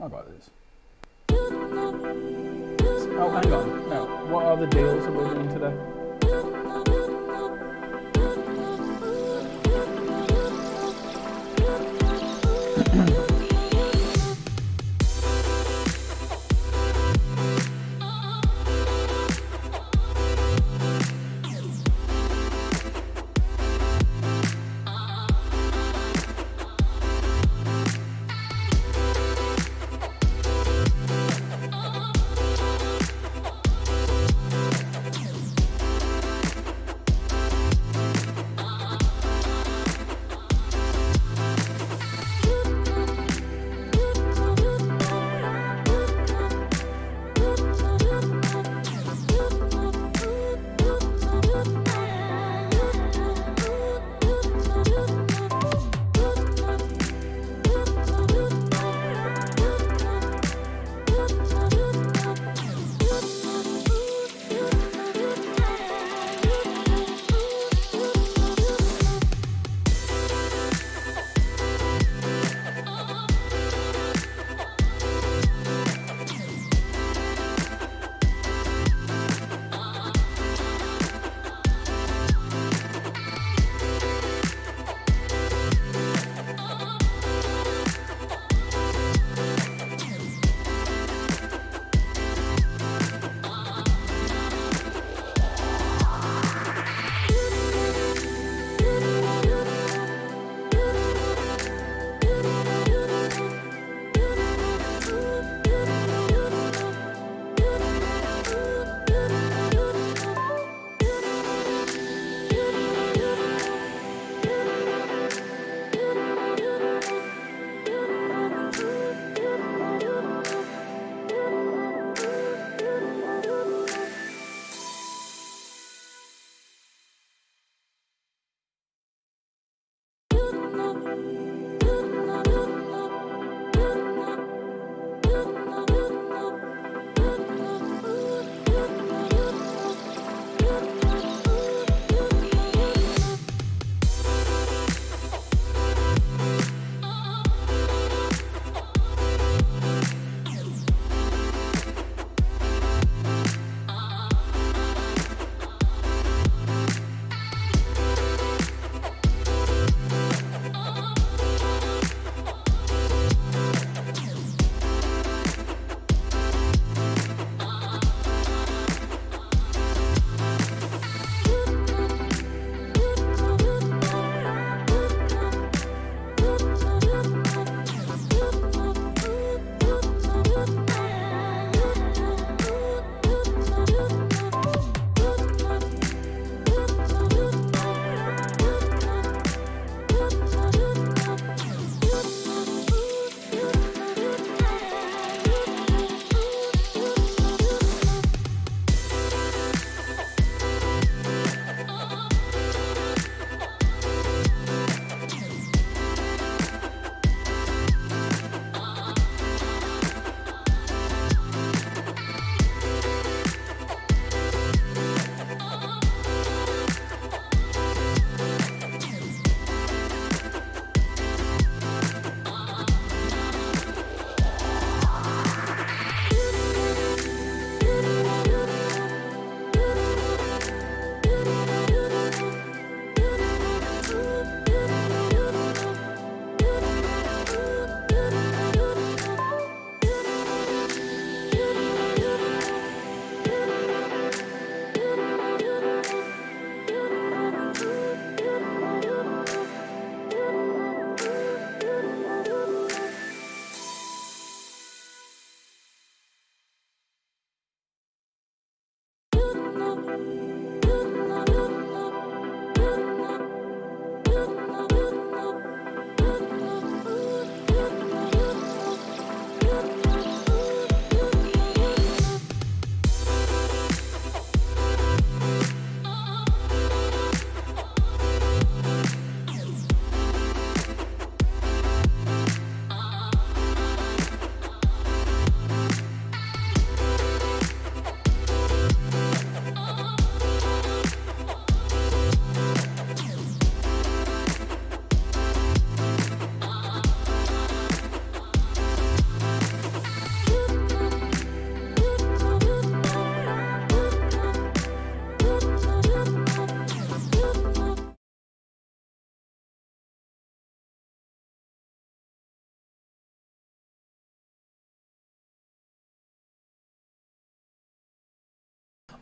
I got this. Oh, hang on. Now, what are the deals that we're doing today?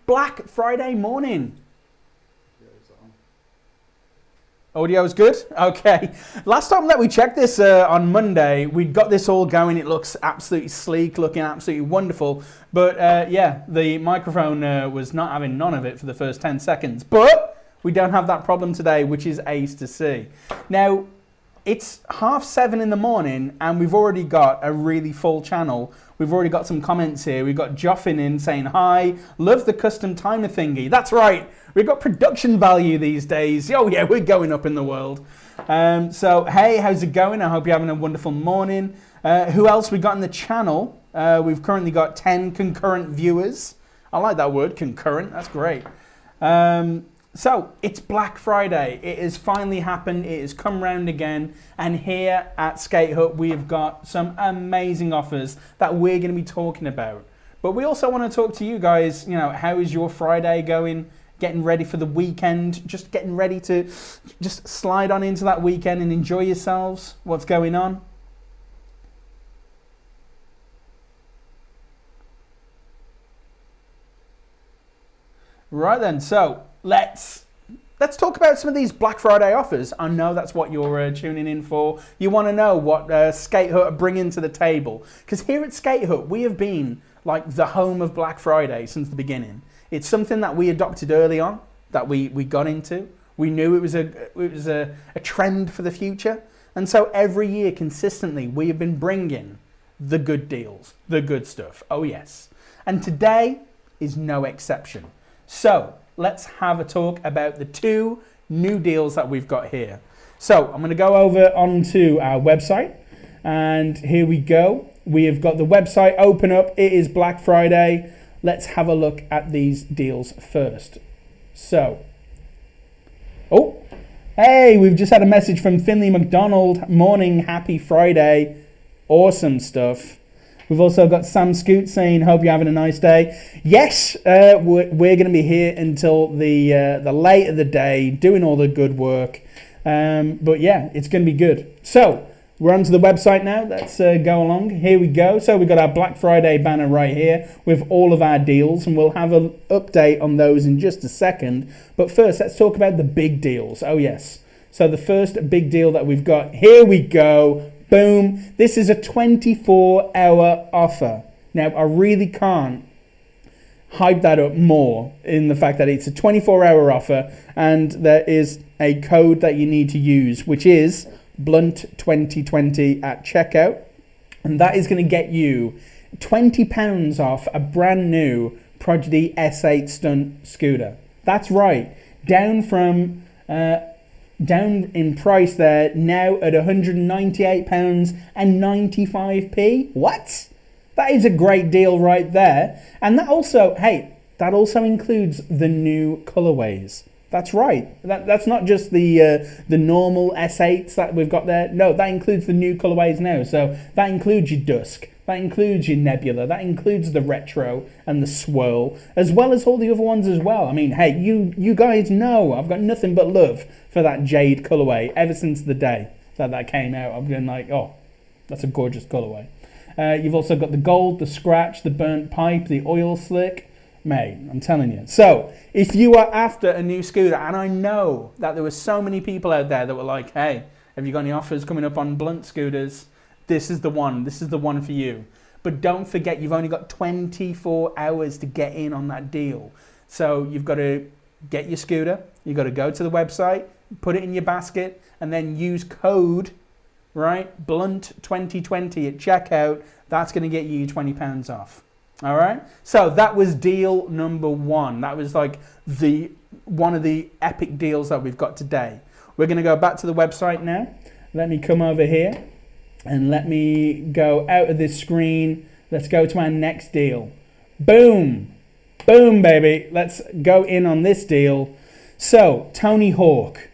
Black Friday morning. Audio's good? Okay. Last time that we checked this on Monday, we got this all going. It looks absolutely sleek, looking absolutely wonderful. But yeah, the microphone was not having none of it for the first 10 seconds. But we don't have that problem today, which is ace to see. Now, it's 7:30 in the morning and we've already got a really full channel. We've already got some comments here. We've got Joffin in saying, hi, love the custom timer thingy. That's right. We've got production value these days. Oh yeah, we're going up in the world. So, hey, how's it going? I hope you're having a wonderful morning. Who else we got in the channel? We've currently got 10 concurrent viewers. I like that word, concurrent. That's great. So, it's Black Friday. It has finally happened. It has come round again. And here at SkateHut, we've got some amazing offers that we're going to be talking about. But we also want to talk to you guys. You know, how is your Friday going? Getting ready for the weekend? Just getting ready to just slide on into that weekend and enjoy yourselves? What's going on? Right then, so let's talk about some of these Black Friday offers. I know that's what you're tuning in for. You want to know what SkateHut are bringing to the table. Because here at SkateHut, we have been like the home of Black Friday since the beginning. It's something that we adopted early on, that we got into. We knew it was a trend for the future. And so every year, consistently, we have been bringing the good deals, the good stuff. Oh, yes. And today is no exception. So let's have a talk about the 2 new deals that we've got here. So I'm going to go over onto our website. And here we go. We have got the website open up. It is Black Friday. Let's have a look at these deals first. So, oh, hey, we've just had a message from Finley McDonald. Morning, happy Friday. Awesome stuff. We've also got Sam Scoot saying, hope you're having a nice day. Yes, we're going to be here until the late of the day, doing all the good work. But yeah, it's going to be good. So, we're onto the website now. Let's go along. Here we go. So we've got our Black Friday banner right here with all of our deals, and we'll have an update on those in just a second. But first, let's talk about the big deals. Oh, yes. So the first big deal that we've got, here we go. Boom. This is a 24-hour offer. Now, I really can't hype that up more in the fact that it's a 24-hour offer, and there is a code that you need to use, which is Blunt2020 at checkout, and that is going to get you £20 off a brand new Prodigy S8 stunt scooter. That's right, down in price there, now at £198.95. What? That is a great deal right there. And that also, hey, that also includes the new colorways. That's right. That's not just the normal S8s that we've got there. No, that includes the new colorways now. So that includes your Dusk, that includes your Nebula, that includes the Retro and the Swirl, as well as all the other ones as well. I mean, hey, you guys know I've got nothing but love for that Jade colorway ever since the day that came out. I've been like, oh, that's a gorgeous colorway. You've also got the Gold, the Scratch, the Burnt Pipe, the Oil Slick. Mate, I'm telling you. So, if you are after a new scooter, and I know that there were so many people out there that were like, hey, have you got any offers coming up on Blunt scooters? This is the one. This is the one for you. But don't forget, you've only got 24 hours to get in on that deal. So, you've got to get your scooter. You've got to go to the website, put it in your basket, and then use code, right, Blunt2020 at checkout. That's going to get you £20 off. All right, so that was deal number 1. That was like one of the epic deals that we've got today. We're going to go back to the website now. Let me come over here and let me go out of this screen. Let's go to our next deal. Boom, boom, baby. Let's go in on this deal. So Tony Hawk,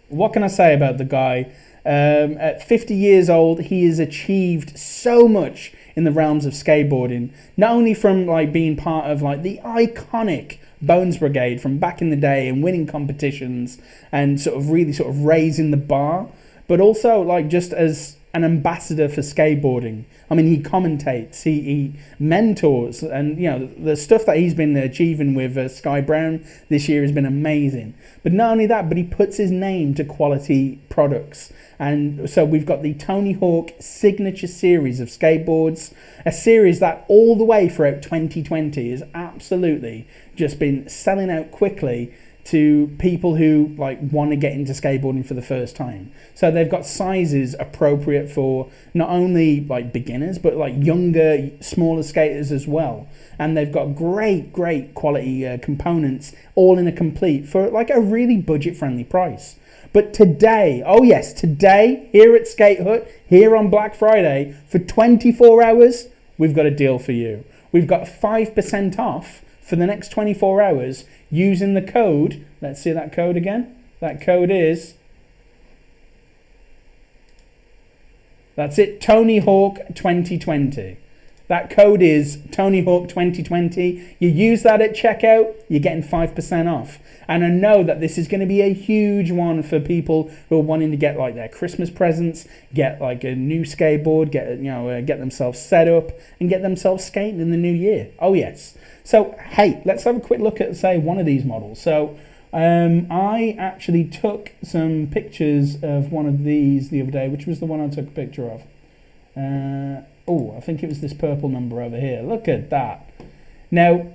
what can I say about the guy? At 50 years old, he has achieved so much in the realms of skateboarding, not only from like being part of like the iconic Bones Brigade from back in the day and winning competitions and sort of really sort of raising the bar, but also like just as an ambassador for skateboarding. I mean, he commentates, he mentors, and you know, the stuff that he's been achieving with Sky Brown this year has been amazing. But not only that, but he puts his name to quality products. And so we've got the Tony Hawk Signature Series of skateboards, a series that all the way throughout 2020 has absolutely just been selling out quickly to people who like want to get into skateboarding for the first time. So they've got sizes appropriate for not only like beginners, but like younger, smaller skaters as well. And they've got great quality components all in a complete for like a really budget friendly price. But today, oh yes, today here at SkateHut, here on Black Friday, for 24 hours, we've got a deal for you. We've got 5% off for the next 24 hours using the code. Let's see that code again. That code is, that's it, Tony Hawk 2020. That code is Tony Hawk 2020. You use that at checkout, you're getting 5% off. And I know that this is going to be a huge one for people who are wanting to get like their Christmas presents, get like a new skateboard, get themselves set up and get themselves skating in the new year. Oh yes. So hey, let's have a quick look at, say, one of these models. So I actually took some pictures of one of these the other day. Which was the one I took a picture of? I think it was this purple number over here. Look at that. Now,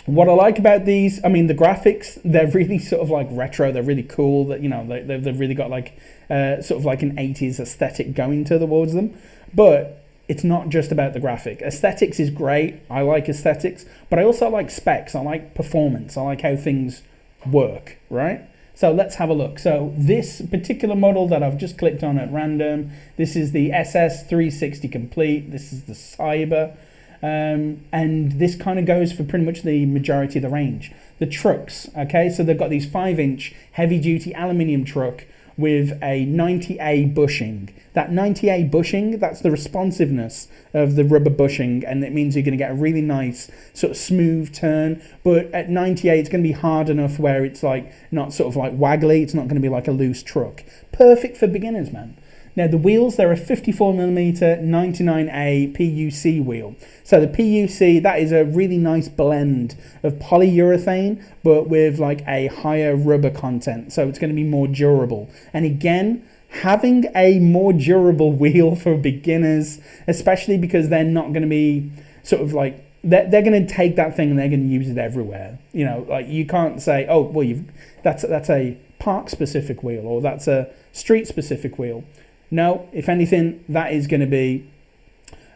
what I like about these, I mean, the graphics, they're really sort of like retro. They're really cool. That, you know, they've really got like sort of like an 80s aesthetic going towards them. But it's not just about the graphic. Aesthetics is great. I like aesthetics, but I also like specs. I like performance. I like how things work, right? So let's have a look. So this particular model that I've just clicked on at random, this is the SS360 Complete. This is the Cyber. And this kind of goes for pretty much the majority of the range. The trucks, okay? So they've got these 5-inch heavy-duty aluminium truck with a 90A bushing. That 90A bushing, that's the responsiveness of the rubber bushing, and it means you're going to get a really nice sort of smooth turn. But at 90A, it's going to be hard enough where it's like not sort of like waggly. It's not going to be like a loose truck. Perfect for beginners, man. Now the wheels, they're a 54mm 99A PUC wheel. So the PUC, that is a really nice blend of polyurethane, but with like a higher rubber content. So it's going to be more durable. And again, having a more durable wheel for beginners, especially because they're not going to be sort of like, they're going to take that thing and they're going to use it everywhere. You know, like you can't say, oh, well, that's a park specific wheel, or that's a street specific wheel. No, if anything, that is going to be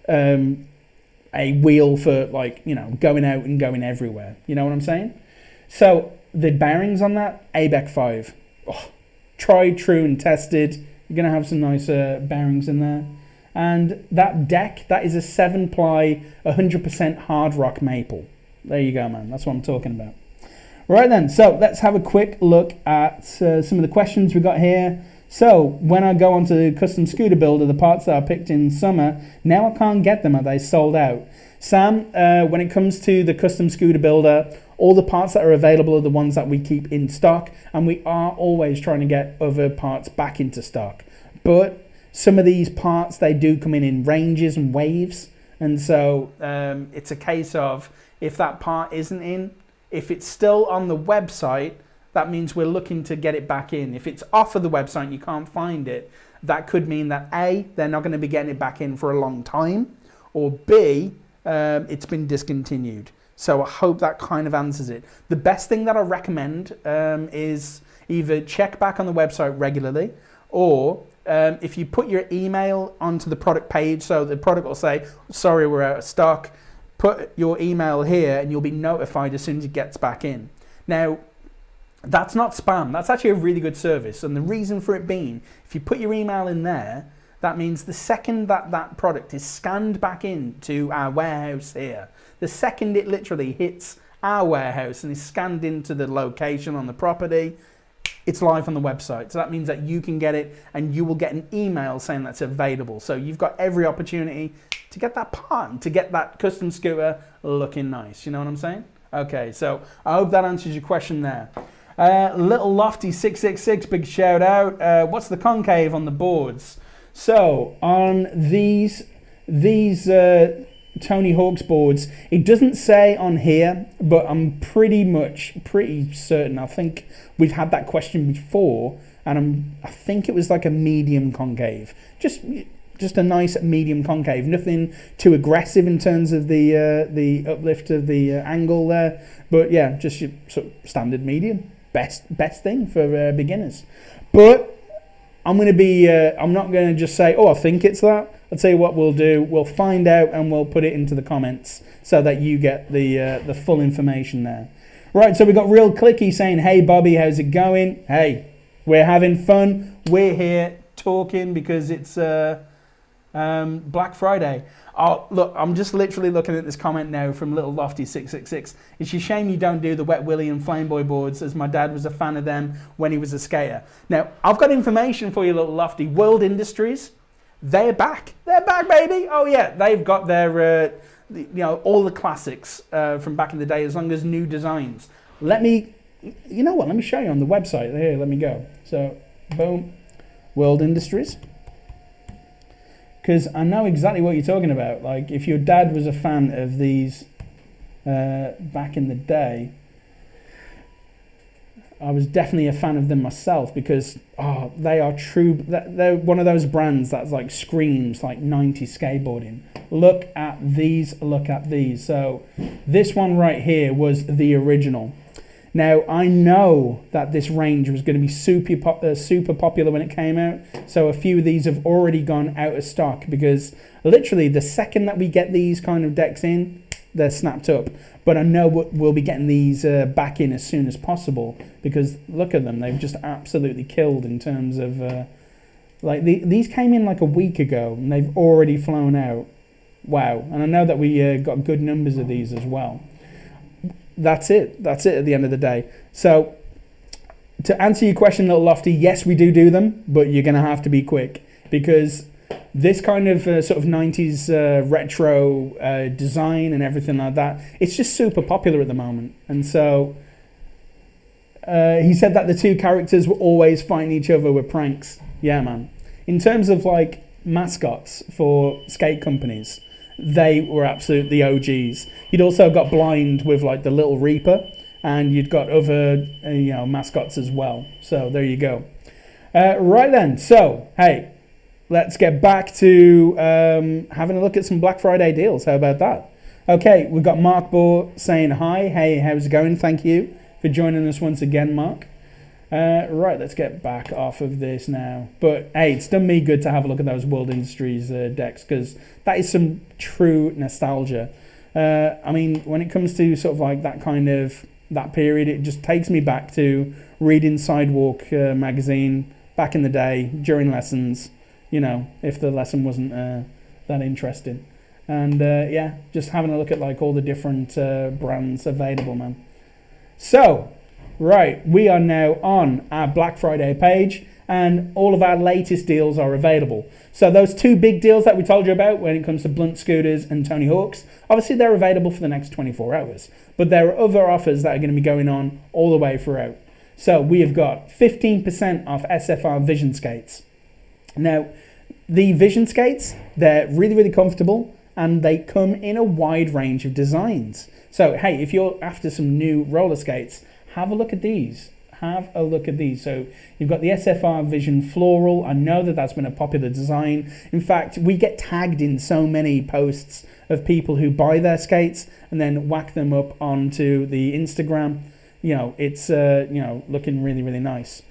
a wheel for, like, you know, going out and going everywhere. You know what I'm saying? So the bearings on that, ABEC 5. Oh, tried, true, and tested. You're going to have some nice bearings in there. And that deck, that is a 7-ply, 100% hard rock maple. There you go, man. That's what I'm talking about. Right then, so let's have a quick look at some of the questions we got here. So, when I go onto Custom Scooter Builder, the parts that I picked in summer, now I can't get them. Are they sold out? Sam, when it comes to the Custom Scooter Builder, all the parts that are available are the ones that we keep in stock, and we are always trying to get other parts back into stock. But some of these parts, they do come in ranges and waves, and so it's a case of if that part isn't in, if it's still on the website, that means we're looking to get it back in. If it's off of the website and you can't find it, that could mean that A, they're not going to be getting it back in for a long time, or B, it's been discontinued. So I hope that kind of answers it. The best thing that I recommend is either check back on the website regularly, or if you put your email onto the product page, so the product will say, sorry, we're out of stock, put your email here and you'll be notified as soon as it gets back in. Now, that's not spam. That's actually a really good service. And the reason for it being, if you put your email in there, that means the second that that product is scanned back into our warehouse here, the second it literally hits our warehouse and is scanned into the location on the property, it's live on the website. So that means that you can get it and you will get an email saying that's available. So you've got every opportunity to get that part and to get that custom scooter looking nice. You know what I'm saying? Okay, so I hope that answers your question there. Little Lofty 666, big shout out. What's the concave on the boards? So on these Tony Hawk's boards, it doesn't say on here, but I'm pretty certain. I think we've had that question before, and I think it was like a medium concave, just a nice medium concave, nothing too aggressive in terms of the uplift of the angle there, but yeah, just your sort of standard medium, best thing for beginners. But I'm not going to just say, oh, I think it's that. I'll tell you what we'll do. We'll find out and we'll put it into the comments so that you get the full information there. Right, so we've got Real Clicky saying, hey, Bobby, how's it going? Hey, we're having fun. We're here talking because it's Black Friday. Oh, look, I'm just literally looking at this comment now from Little Lofty 666. It's a shame you don't do the Wet Willy and Flameboy boards, as my dad was a fan of them when he was a skater. Now, I've got information for you, Little Lofty. World Industries, they're back. They're back, baby. Oh yeah, they've got their, all the classics from back in the day, as long as new designs. Let me show you on the website. Here, let me go. So, boom, World Industries. Because I know exactly what you're talking about. Like, if your dad was a fan of these back in the day, I was definitely a fan of them myself because, they are true. They're one of those brands that's like screams like 90s skateboarding. Look at these, look at these. So this one right here was the original. Now, I know that this range was going to be super popular when it came out, so a few of these have already gone out of stock because literally the second that we get these kind of decks in, they're snapped up. But I know we'll be getting these back in as soon as possible because look at them, they've just absolutely killed in terms of... these came in like a week ago and they've already flown out. Wow, and I know that we got good numbers of these as well. That's it at the end of the day. So to answer your question, Little Lofty, yes, we do them, but you're going to have to be quick because this kind of sort of 90s retro design and everything like that, it's just super popular at the moment. And so he said that the two characters were always fighting each other with pranks. Yeah, man. In terms of like mascots for skate companies, they were absolutely OGs. You'd also got Blind with like the Little Reaper, and you'd got other mascots as well. So there you go. Right then, so hey, let's get back to having a look at some Black Friday deals. How about that? Okay, we've got Mark Bohr saying hi. Hey, how's it going? Thank you for joining us once again, Mark. Right, let's get back off of this now. But hey, it's done me good to have a look at those World Industries decks because that is some true nostalgia. I mean, when it comes to sort of like that period, it just takes me back to reading Sidewalk magazine back in the day during lessons, if the lesson wasn't that interesting. And yeah, just having a look at like all the different brands available, man. So, right, we are now on our Black Friday page and all of our latest deals are available. So those two big deals that we told you about when it comes to Blunt Scooters and Tony Hawk's, obviously they're available for the next 24 hours. But there are other offers that are going to be going on all the way throughout. So we have got 15% off Sfr Vision Skates. Now, the Vision Skates, they're really, really comfortable and they come in a wide range of designs. So, hey, if you're after some new roller skates, have a look at these. Have a look at these. So you've got the Sfr Vision Floral. I know that that's been a popular design. In fact, we get tagged in so many posts of people who buy their skates and then whack them up onto the Instagram. It's looking really, really nice.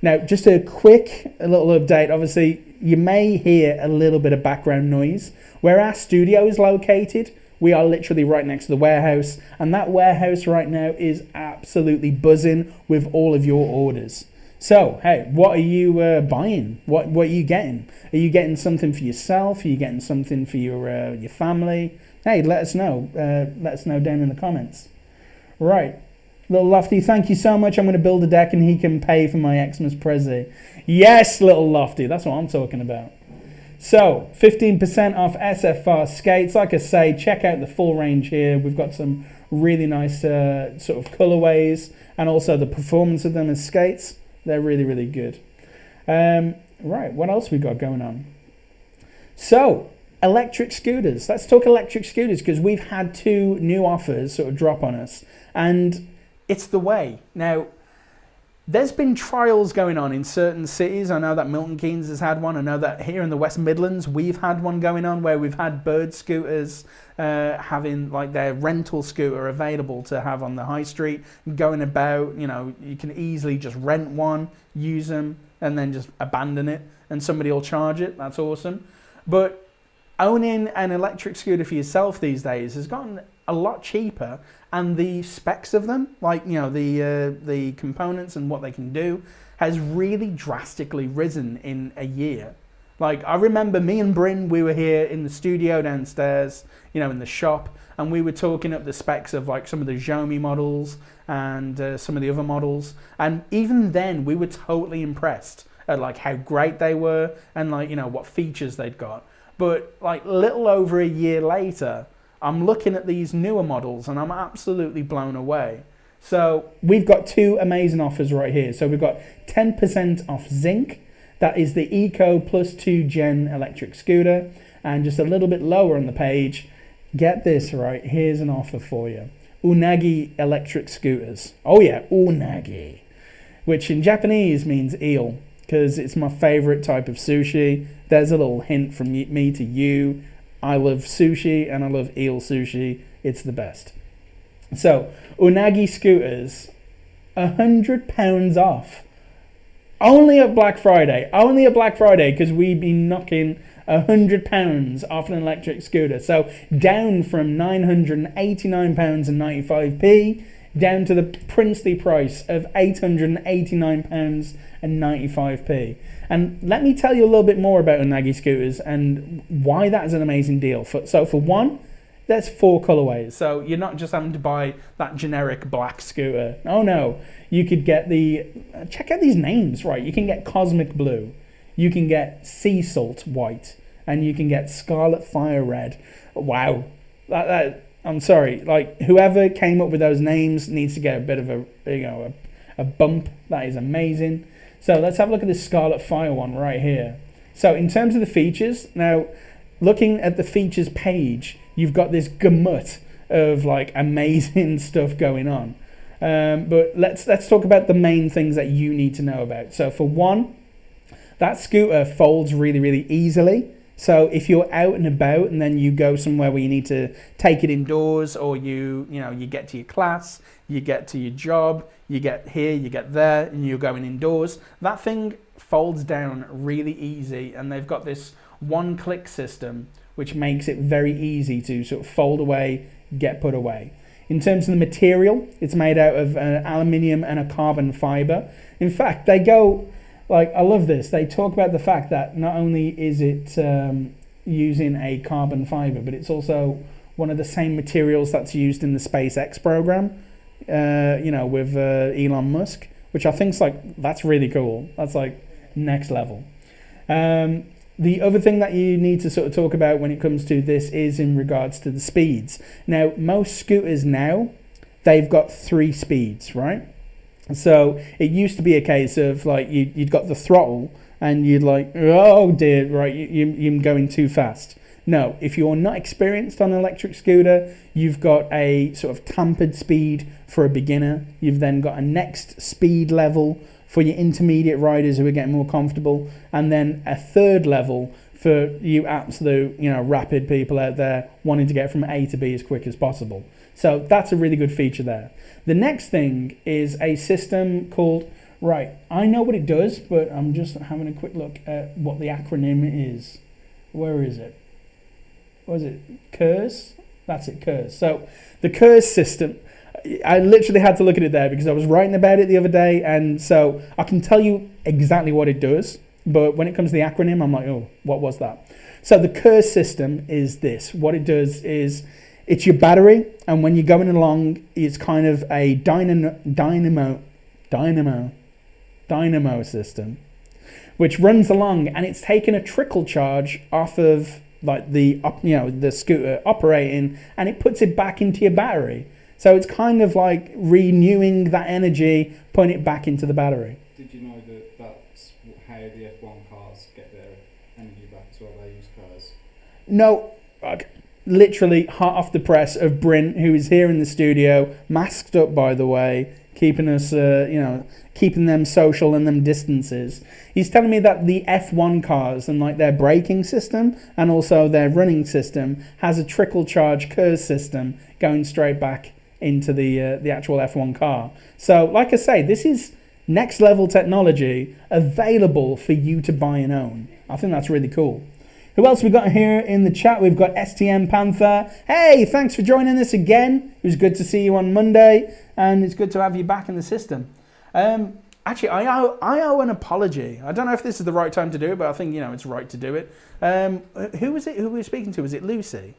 Now, just a little update. Obviously, you may hear a little bit of background noise. Where our studio is located, we are literally right next to the warehouse, and that warehouse right now is absolutely buzzing with all of your orders. So, hey, what are you buying? What are you getting? Are you getting something for yourself? Are you getting something for your family? Hey, let us know. Let us know down in the comments. Right. Little Lofty, thank you so much. I'm going to build a deck and he can pay for my Xmas Prezi. Yes, Little Lofty, that's what I'm talking about. So, 15% off Sfr Skates. Like I say, check out the full range here. We've got some really nice sort of colorways and also the performance of them as skates. They're really, really good. Right, what else we got going on? So, electric scooters. Let's talk electric scooters because we've had 2 new offers sort of drop on us, and it's the way. Now, there's been trials going on in certain cities. I know that Milton Keynes has had one. I know that here in the West Midlands, we've had one going on where we've had Bird scooters having like their rental scooter available to have on the high street, going about, you know, you can easily just rent one, use them, and then just abandon it, and somebody will charge it. That's awesome. But owning an electric scooter for yourself these days has gotten a lot cheaper, and the specs of them, like, you know, the components and what they can do, has really drastically risen in a year. Like, I remember me and Bryn, we were here in the studio downstairs, you know, in the shop, and we were talking up the specs of like some of the Xiaomi models and some of the other models, and even then we were totally impressed at like how great they were and, like, you know, what features they'd got. But like little over a year later, I'm looking at these newer models and I'm absolutely blown away. So we've got 2 amazing offers right here. So we've got 10% off Zinc. That is the Eco Plus 2 Gen electric scooter. And just a little bit lower on the page, get this right, here's an offer for you. Unagi electric scooters. Oh yeah, Unagi. Which in Japanese means eel, because it's my favorite type of sushi. There's a little hint from me to you. I love sushi and I love eel sushi. It's the best. So, Unagi scooters, £100 off. Only at Black Friday. Only at Black Friday, because we've been knocking £100 off an electric scooter. So, down from £989.95p, down to the princely price of £889.95p. And let me tell you a little bit more about Unagi scooters and why that is an amazing deal. So for one, there's 4 colorways. So you're not just having to buy that generic black scooter. Oh no, you could get check out these names, right? You can get Cosmic Blue, you can get Sea Salt White, and you can get Scarlet Fire Red. Wow. I'm sorry, like whoever came up with those names needs to get a bit of a bump. That is amazing. So let's have a look at this Scarlet Fire one right here. So in terms of the features, now looking at the features page, you've got this gamut of like amazing stuff going on. But let's talk about the main things that you need to know about. So for one, that scooter folds really, really easily. So if you're out and about and then you go somewhere where you need to take it indoors, or you get to your class, you get to your job, you get here, you get there, and you're going indoors, that thing folds down really easy, and they've got this one-click system which makes it very easy to sort of fold away, get put away. In terms of the material, it's made out of aluminium and a carbon fiber. In fact, they go... Like, I love this. They talk about the fact that not only is it using a carbon fiber, but it's also one of the same materials that's used in the SpaceX program, with Elon Musk, which I think's that's really cool. That's like next level. The other thing that you need to sort of talk about when it comes to this is in regards to the speeds. Now, most scooters now, they've got 3 speeds, right? So it used to be a case of like you'd got the throttle and you'd like, oh dear, right, you're going too fast. No, if you're not experienced on an electric scooter, you've got a sort of tampered speed for a beginner. You've then got a next speed level for your intermediate riders who are getting more comfortable, and then a third level for you absolute, rapid people out there wanting to get from A to B as quick as possible. So that's a really good feature there. The next thing is a system called, right, I know what it does, but I'm just having a quick look at what the acronym is. Where is it? Was it KERS? That's it, KERS. So the KERS system, I literally had to look at it there because I was writing about it the other day, and so I can tell you exactly what it does, but when it comes to the acronym, I'm like, oh, what was that? So the KERS system is this. What it does is, it's your battery, and when you're going along, it's kind of a dynamo system, which runs along, and it's taking a trickle charge off of like the scooter operating, and it puts it back into your battery. So it's kind of like renewing that energy, putting it back into the battery. Did you know that that's how the F1 cars get their energy back as well? They use cars. no, like, literally hot off the press of Bryn, who is here in the studio, masked up, by the way, keeping us, keeping them social and them distances. He's telling me that the F1 cars and like their braking system and also their running system has a trickle charge KERS system going straight back into the actual F1 car. So, like I say, this is next level technology available for you to buy and own. I think that's really cool. Who else we got here in the chat? We've got STM Panther. Hey, thanks for joining us again. It was good to see you on Monday, and it's good to have you back in the system. Actually, I owe an apology. I don't know if this is the right time to do it, but I think, it's right to do it. Who was it? Who we were speaking to? Was it Lucy?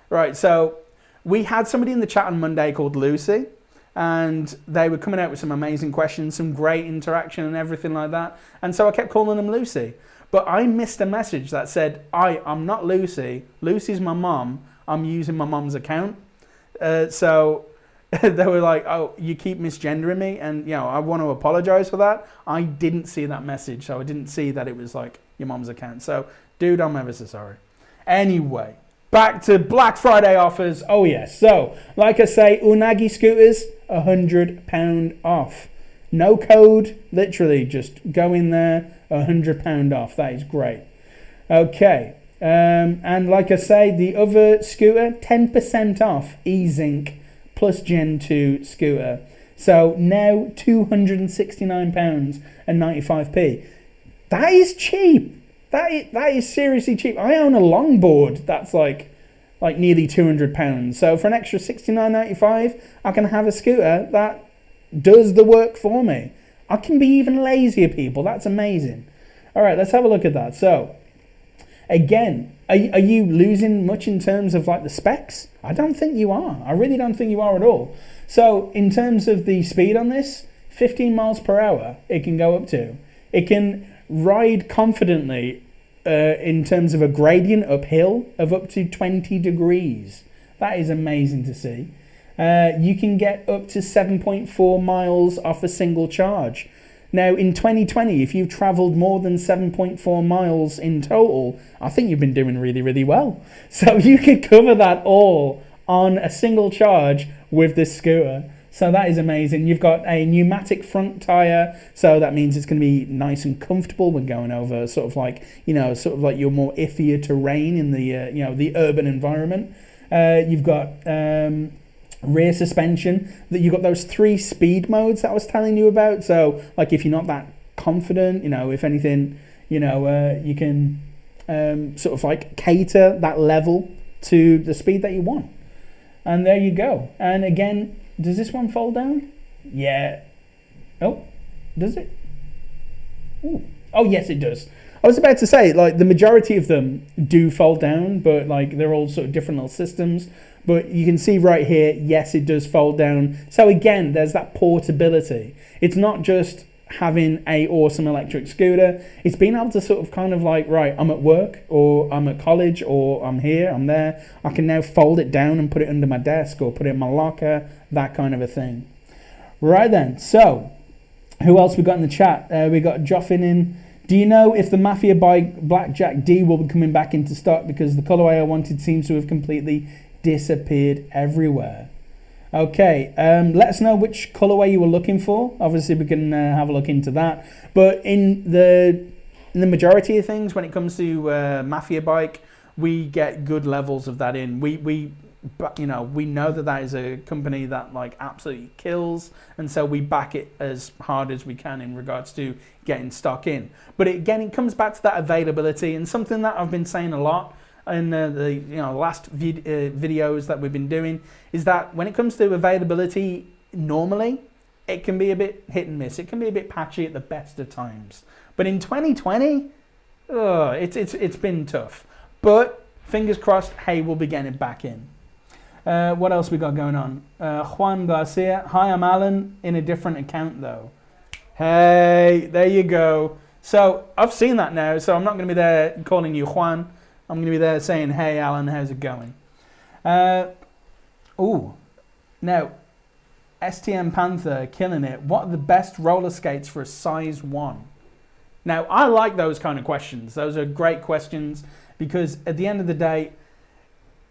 Right, so we had somebody in the chat on Monday called Lucy, and they were coming out with some amazing questions, some great interaction and everything like that. And so I kept calling them Lucy. But I missed a message that said, I'm not Lucy. Lucy's my mom. I'm using my mom's account. So they were like, oh, you keep misgendering me. And, I want to apologize for that. I didn't see that message. So I didn't see that it was like your mom's account. So, dude, I'm ever so sorry. Anyway, back to Black Friday offers. Oh, yes. So, like I say, Unagi scooters, £100 off. No code, literally just go in there, £100 off. That is great. Okay, and like I say, the other scooter, 10% off, eZync plus Gen 2 scooter. So now £269.95. That is cheap. That is seriously cheap. I own a longboard that's like nearly £200. So for an extra $69.95, I can have a scooter that does the work for me. I can be even lazier, people. That's amazing. All right, let's have a look at that. So, again, are you losing much in terms of like the specs? I don't think you are. I really don't think you are at all. So, in terms of the speed on this, 15 miles per hour it can go up to. It can ride confidently in terms of a gradient uphill of up to 20 degrees. That is amazing to see. You can get up to 7.4 miles off a single charge. Now, in 2020, if you've travelled more than 7.4 miles in total, I think you've been doing really, really well. So you could cover that all on a single charge with this scooter. So that is amazing. You've got a pneumatic front tyre, so that means it's going to be nice and comfortable when going over sort of like your more iffier terrain in the the urban environment. You've got rear suspension, that you've got those 3 speed modes that I was telling you about. So like if you're not that confident, if anything, you can sort of like cater that level to the speed that you want. And there you go. And again, does this one fold down? Yeah. Oh, does it? Ooh. Oh, yes, it does. I was about to say, like, the majority of them do fold down, but like they're all sort of different little systems. But you can see right here, yes, it does fold down. So again, there's that portability. It's not just having a awesome electric scooter. It's being able to sort of kind of like, right, I'm at work or I'm at college or I'm here, I'm there. I can now fold it down and put it under my desk or put it in my locker, that kind of a thing. Right then, so who else we got in the chat? We got Joffin in. Do you know if the Mafia bike Blackjack D will be coming back into stock, because the colorway I wanted seems to have completely disappeared everywhere? Okay, let us know which colorway you were looking for. Obviously, we can have a look into that. But in the majority of things, when it comes to Mafia bike, we get good levels of that in. We know that is a company that like absolutely kills, and so we back it as hard as we can in regards to getting stock in. But again, it comes back to that availability, and something that I've been saying a lot in the last videos that we've been doing is that when it comes to availability, normally it can be a bit hit and miss. It can be a bit patchy at the best of times. But in 2020, it's been tough. But fingers crossed, hey, we'll be getting it back in. What else we got going on? Juan Garcia. Hi, I'm Alan in a different account though. Hey, there you go. So I've seen that now, so I'm not going to be there calling you Juan. I'm going to be there saying, hey, Alan, how's it going? Now, STM Panther, killing it. What are the best roller skates for a size 1? Now, I like those kind of questions. Those are great questions. because at the end of the day,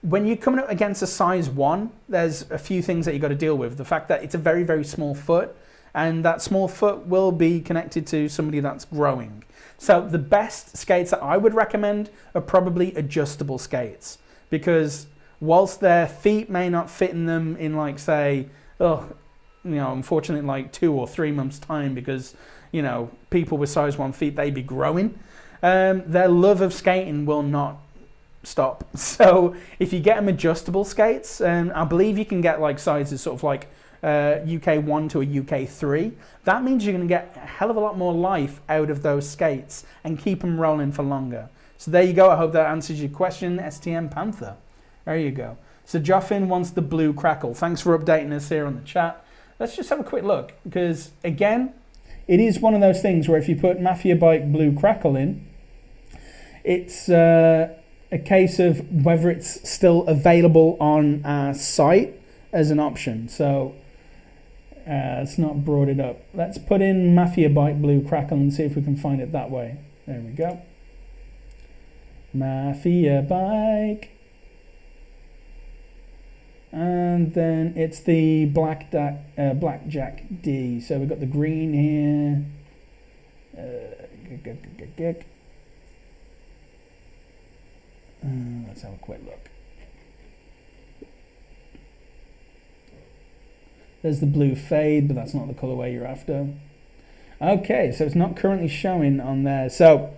when you're coming up against a size 1, there's a few things that you've got to deal with. The fact that it's a very, very small foot, and that small foot will be connected to somebody that's growing. So the best skates that I would recommend are probably adjustable skates, because whilst their feet may not fit in them in, like, say, unfortunately, like 2 or 3 months' time, because, people with size 1 feet, they be growing, their love of skating will not stop. So if you get them adjustable skates, I believe you can get like sizes sort of like UK 1 to a UK 3. That means you're going to get a hell of a lot more life out of those skates and keep them rolling for longer. So there you go. I hope that answers your question, STM Panther. There you go. So Joffin wants the blue crackle. Thanks for updating us here on the chat. Let's just have a quick look, because again, it is one of those things where if you put Mafia Bike blue crackle in, it's a case of whether it's still available on our site as an option. So it's not brought it up. Let's put in Mafia Bike blue crackle and see if we can find it that way. There we go. Mafia Bike. And then it's the Blackjack D. So we've got the green here. Let's have a quick look. There's the blue fade, but that's not the colorway you're after. Okay, so it's not currently showing on there. So,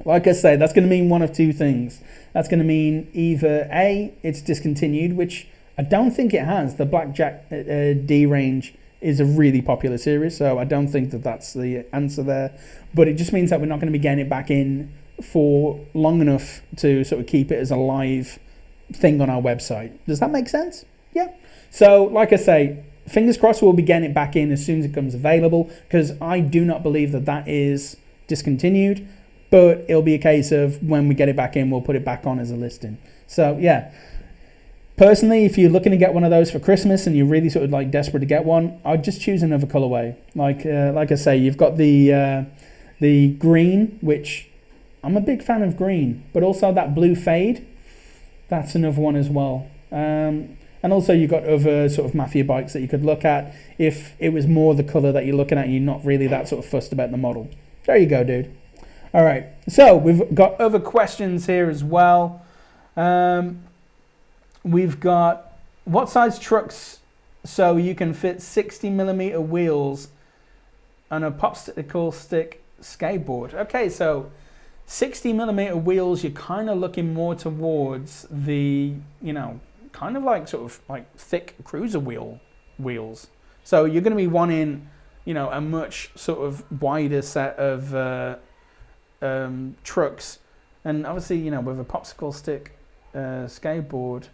like I say, that's going to mean one of two things. That's going to mean either A, it's discontinued, which I don't think it has. The Blackjack D range is a really popular series, so I don't think that that's the answer there. But it just means that we're not going to be getting it back in for long enough to sort of keep it as a live thing on our website. Does that make sense? Yeah. So, like I say, fingers crossed we'll be getting it back in as soon as it comes available, because I do not believe that that is discontinued, but it'll be a case of when we get it back in, we'll put it back on as a listing. So, yeah. Personally, if you're looking to get one of those for Christmas and you're really sort of like desperate to get one, I'd just choose another colorway. Like I say, you've got the green, which I'm a big fan of green, but also that blue fade, that's another one as well. And also you've got other sort of Mafia bikes that you could look at if it was more the color that you're looking at and you're not really that sort of fussed about the model. There you go, dude. All right, so we've got other questions here as well. We've got, what size trucks so you can fit 60mm wheels on a popsicle stick skateboard? Okay, so 60mm wheels, you're kind of looking more towards the, kind of like sort of like thick cruiser wheels. So you're going to be wanting, a much sort of wider set of trucks. And obviously, with a popsicle stick skateboard,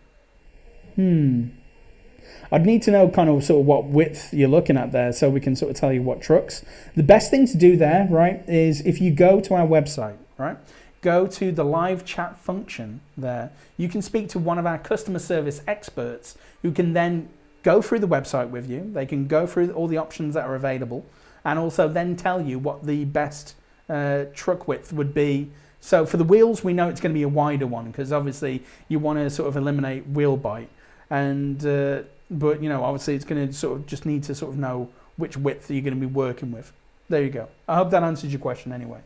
I'd need to know kind of sort of what width you're looking at there so we can sort of tell you what trucks. The best thing to do there, right, is if you go to our website, right, go to the live chat function there, you can speak to one of our customer service experts who can then go through the website with you. They can go through all the options that are available and also then tell you what the best truck width would be. So for the wheels, we know it's going to be a wider one because obviously you want to sort of eliminate wheel bite. And but obviously it's going to sort of just need to sort of know which width you're going to be working with. There you go. I hope that answers your question anyway.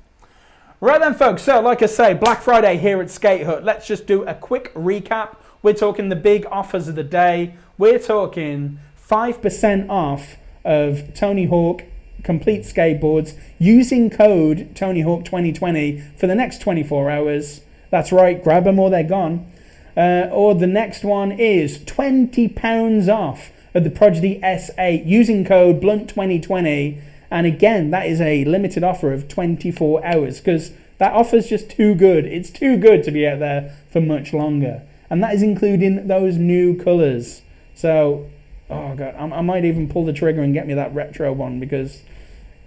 Right then, folks. So like I say, Black Friday here at SkateHut. Let's just do a quick recap. We're talking the big offers of the day. We're talking 5% off of Tony Hawk complete skateboards using code TonyHawk2020 for the next 24 hours. That's right. Grab them or they're gone. Or the next one is £20 off of the Prodigy S8 using code BLUNT2020. And again, that is a limited offer of 24 hours because that offer is just too good. It's too good to be out there for much longer. And that is including those new colours. So, oh God, I might even pull the trigger and get me that retro one because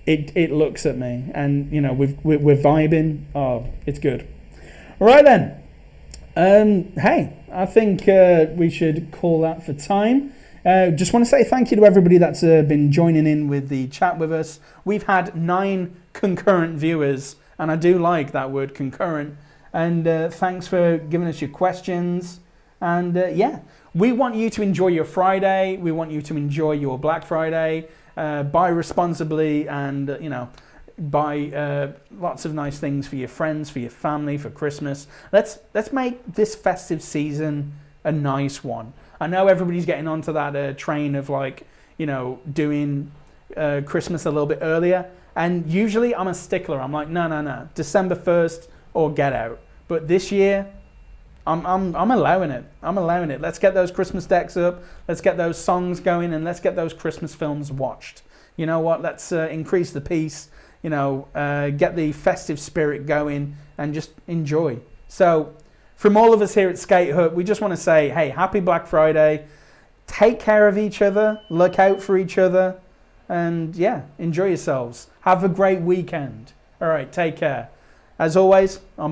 it looks at me. And, we're vibing. Oh, it's good. All right then. Hey, I think we should call that for time. Just want to say thank you to everybody that's been joining in with the chat with us. We've had 9 concurrent viewers, and I do like that word concurrent. And thanks for giving us your questions. And yeah, we want you to enjoy your Friday. We want you to enjoy your Black Friday. Buy responsibly, and buy lots of nice things for your friends, for your family, for Christmas. Let's make this festive season a nice one. I know everybody's getting onto that train of doing Christmas a little bit earlier, and usually I'm a stickler. I'm like, no, December 1st or get out. But this year, I'm allowing it. I'm allowing it. Let's get those Christmas decks up. Let's get those songs going, and let's get those Christmas films watched. You know what? Let's increase the peace. Get the festive spirit going, and just enjoy. So, from all of us here at SkateHut, we just want to say, hey, happy Black Friday. Take care of each other. Look out for each other. And yeah, enjoy yourselves. Have a great weekend. All right, take care. As always, I'm